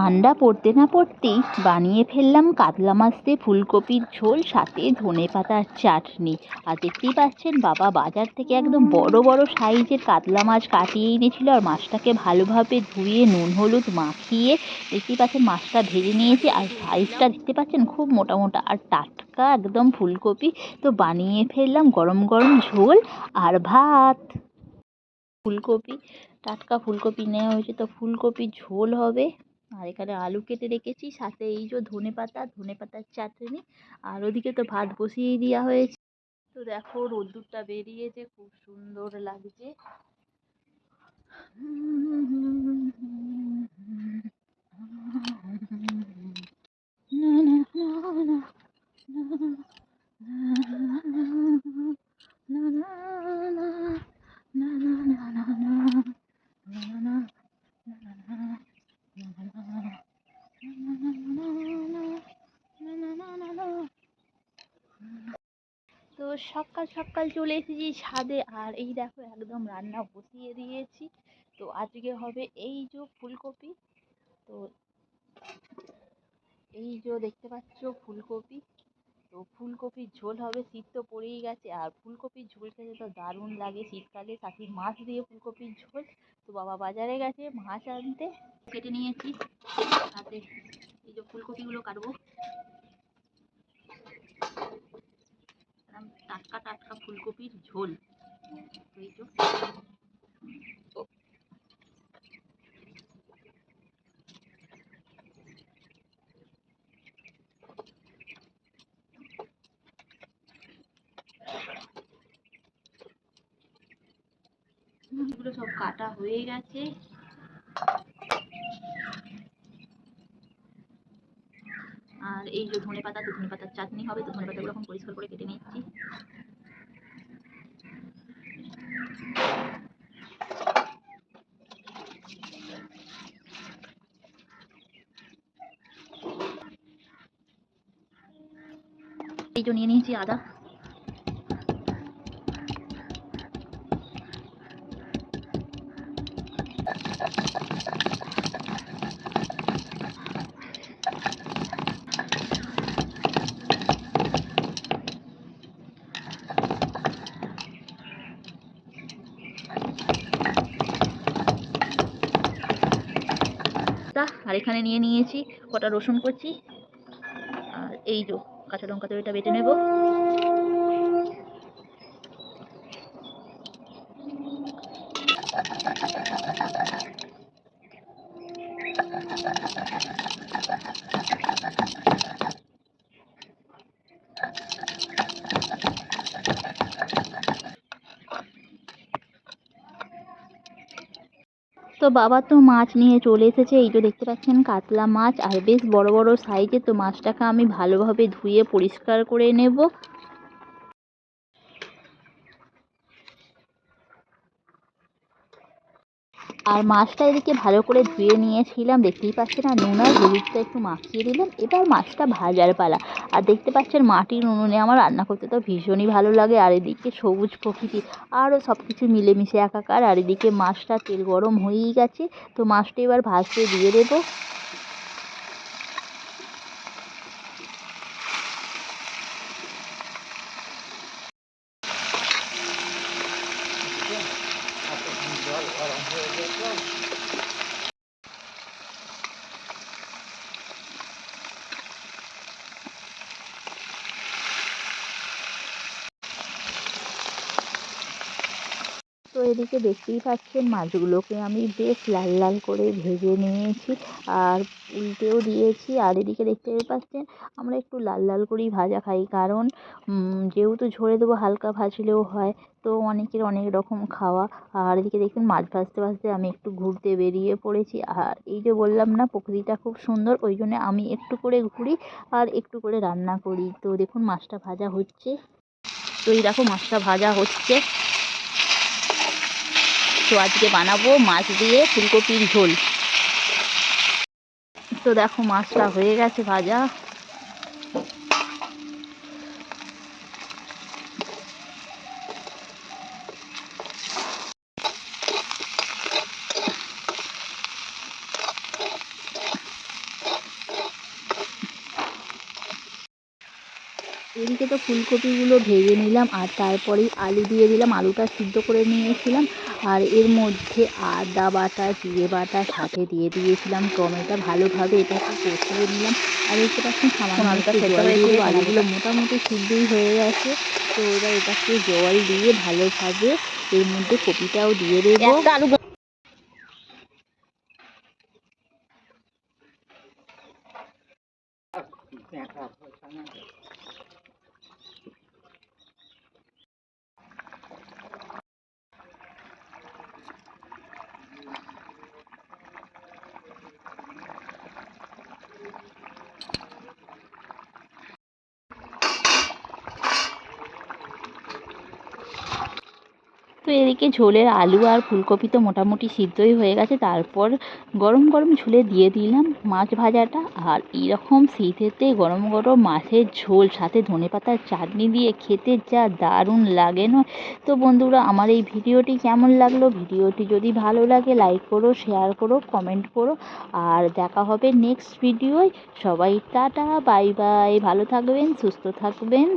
ঠান্ডা পড়তে না পড়তেই বানিয়ে ফেললাম কাতলা মাছ দিয়ে ফুলকপির ঝোল, সাথে ধনেপাতার চাটনি। আর দেখতেই পাচ্ছেন বাবা বাজার থেকে একদম বড় বড় সাইজের কাতলা মাছ কাটিয়ে এনেছিল, আর মাছটাকে ভালোভাবে ধুয়ে নুন হলুদ মাখিয়ে দেখতেই পাচ্ছেন মাছটা ভেজে নিয়েছি। আর সাইজটা দেখতে পাচ্ছেন খুব মোটা মোটা আর টাটকা একদম ফুলকপি। তো বানিয়ে ফেললাম গরম গরম ঝোল আর ভাত। ফুলকপি, টাটকা ফুলকপি নেওয়া হয়েছে, তো ফুলকপির ঝোল হবে। আর এখানে আলু কেটে রেখেছি, সাথে এই যে ধনেপাতার চাটনি। আর ওদিকে তো ভাত বসিয়ে দেওয়া হয়েছে। তো দেখো রোদ্দুরটা বেরিয়েছে, খুব সুন্দর লাগছে। তো সকাল সকাল চলে এসেছি ছাদে, আর এই দেখো একদম রান্না বসিয়ে দিয়েছি। তো আজকে হবে এই যে ফুলকপি। তো এই যে দেখতে পাচ্ছ ফুলকপি, তো ফুলকপির ঝোল হবে। শীত তো পড়েই গেছে, আর ফুলকপির ঝোল খেতে তো দারুণ লাগে শীতকালে, সাথে মাছ দিয়ে ফুলকপির ঝোল। তো বাবা বাজারে গেছে মাছ আনতে, কেটে নিয়েছি। সাথে এই যে ফুলকপিগুলো কাটবো, টাটকা টাটকা ফুলকপির ঝোল। এই যে এগুলো সব কাটা হয়ে গেছে। আর এই যে ধনেপাতা, তো ধনেপাতার চাটনি হবে। তো ধনেপাতাগুলো এখন পরিষ্কার করে কেটে নিচ্ছি। এই যে নিয়ে নিয়েছি আদা, আর এখানে নিয়ে নিয়েছি কটা রসুন কুচি, আর এই যে কাঁচা লঙ্কা। তো এটা বেটে নেব। তো বাবা তো মাছ নিয়ে চলে এসেছে। এই যে দেখতে পাচ্ছেন কাতলা মাছ, আর বেশ বড় বড় সাইজের। তো মাছটাকে আমি ভালোভাবে ধুয়ে পরিষ্কার করে নেব। আর মাছটা এদিকে ভালো করে ধুয়ে নিয়েছিলাম, দেখতেই পাচ্ছেন। আর নুন আর হলুদটা একটু মাখিয়ে দিলাম। এবার মাছটা ভাজার পালা। আর দেখতে পাচ্ছেন মাটির উনুনে আমার রান্না করতে তো ভীষণই ভালো লাগে। আর এদিকে সবুজ প্রকৃতি, আরও সব কিছু মিলেমিশে একাকার। আর এদিকে মাছটা তেল গরম হয়েই গেছে। তো মাছটা এবার ভাজতে দিয়ে দেবো। তো এদিকে দেখতেই পাচ্ছেন মাছগুলোকে আমি বেশ লাল লাল করে ভেজে নিয়েছি, আর উল্টেও দিয়েছি। আর এদিকে দেখতে পাচ্ছেন আমরা একটু লাল লাল করেই ভাজা খাই, কারণ যেহেতু ঝরে দেবো হালকা ভাজলেও হয়। তো অনেকের অনেক রকম খাওয়া। আর এদিকে দেখুন মাছ ভাজতে ভাজতে আমি একটু ঘুরতে বেরিয়ে পড়েছি। আর এই যে বললাম না প্রকৃতিটা খুব সুন্দর, ওই জন্য আমি একটু করে ঘুরি আর একটু করে রান্না করি। তো দেখুন মাছটা ভাজা হচ্ছে। তো এই দেখো মাছটা ভাজা হচ্ছে। তো আজকে বানাবো মাছ দিয়ে ফুলকপির ঝোল। তো দেখো মাছটা হয়ে গেছে ভাজা। এদিকে তো ফুলকপিগুলো ভেজে নিলাম আর তারপরেই আলু দিয়ে দিলাম। আলুটা সিদ্ধ করে নিয়েছিলাম আর এর মধ্যে আদা বাটা, জিরে বাটা সাথে দিয়ে দিয়েছিলাম টমেটো। ভালোভাবে এটাকে কষিয়ে নিলাম আর দেখতে পাচ্ছেন সামান্য একটু জল দিয়ে দেবো। আলুগুলো মোটামুটি সিদ্ধই হয়ে গেছে। তো এবার এটাকে জল দিয়ে ভালোভাবে এর মধ্যে কপিটাও দিয়ে দেবো। তো এদিকে ঝোলের আলু আর ফুলকপি তো মোটামুটি সিদ্ধই হয়ে গেছে। তারপর গরম গরম ঝোলে দিয়ে দিলাম মাছ ভাজাটা। আর এইরকম শীতেতে গরম গরম মাছের ঝোল সাথে ধনেপাতার চাটনি দিয়ে খেতে যা দারুণ লাগে না। তো বন্ধুরা, আমার এই ভিডিওটি কেমন লাগলো? ভিডিওটি যদি ভালো লাগে লাইক করো, শেয়ার করো, কমেন্ট করো। আর দেখা হবে নেক্সট ভিডিওয়। সবাই টাটা, বাই বাই, ভালো থাকবেন, সুস্থ থাকবেন।